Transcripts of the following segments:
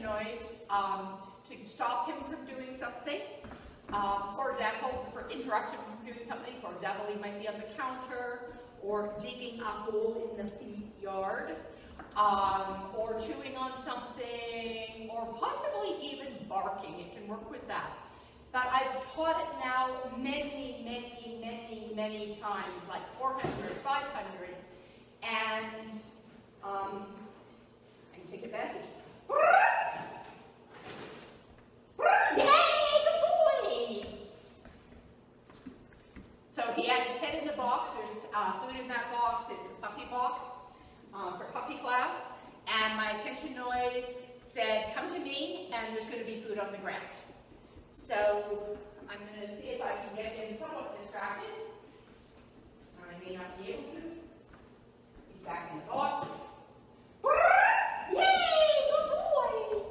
noise to stop him from doing something. For example, for interrupt him from doing something. For example, he might be on the counter, or digging a hole in the feed yard, or chewing on something, or possibly even barking. It can work with that. But I've taught it now many, many, many, many times, like 400, 500, and I can take advantage. Yay, good boy! So he had his head in the box. There's food in that box. It's a puppy box for puppy class. And my attention noise said, come to me, and there's going to be food on the ground. So I'm going to see if I can get him somewhat distracted. I may not be able to. He's back in the box. Yay, good boy!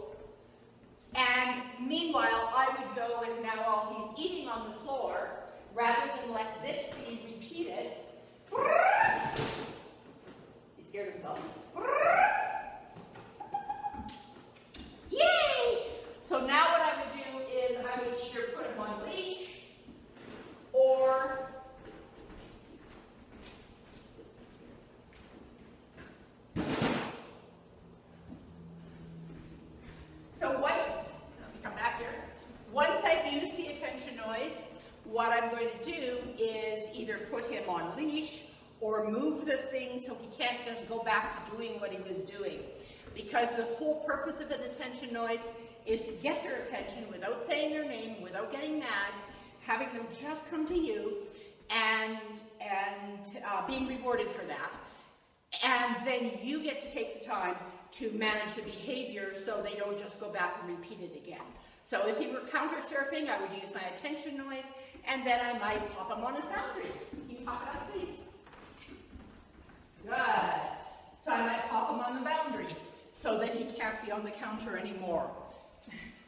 And meanwhile, I would go and now while he's eating on the floor, rather than let this be repeated, he scared himself. Yay! So now what I would do is I would either put him on a leash or once I've used the attention noise, what I'm going to do is either put him on leash or move the thing so he can't just go back to doing what he was doing. Because the whole purpose of an attention noise is to get their attention without saying their name, without getting mad, having them just come to you and being rewarded for that. And then you get to take the time to manage the behavior so they don't just go back and repeat it again. So if he were counter surfing, I would use my attention noise, and then I might pop him on his boundary. Can you pop it up, please? Good. So I might pop him on the boundary so that he can't be on the counter anymore.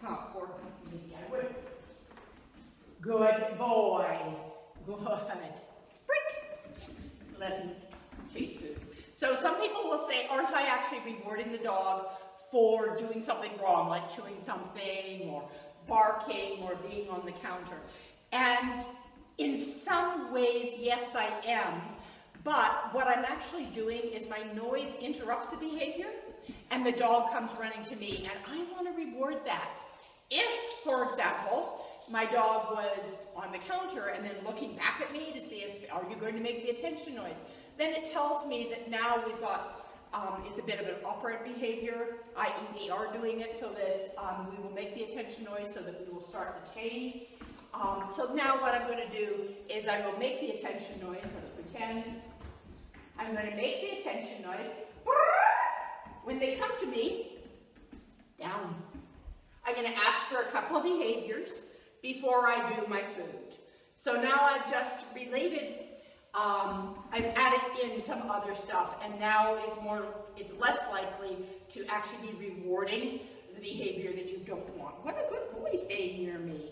Or maybe I would. Good boy. Good. Brick. Let him chase food. So some people will say, aren't I actually rewarding the dog for doing something wrong, like chewing something or barking or being on the counter? And in some ways, yes, I am. But what I'm actually doing is my noise interrupts the behavior and the dog comes running to me, and I want to reward that. If, for example, my dog was on the counter and then looking back at me to see if, are you going to make the attention noise? Then it tells me that now we've got it's a bit of an operant behavior, i.e. we are doing it so that we will make the attention noise so that we will start the chain. So now what I'm going to do is I will make the attention noise. Let's pretend. I'm going to make the attention noise. When they come to me, down. I'm going to ask for a couple of behaviors before I do my food. So now I've just related, I've added in some other stuff, and now it's less likely to actually be rewarding the behavior that you don't want. What a good boy staying near me.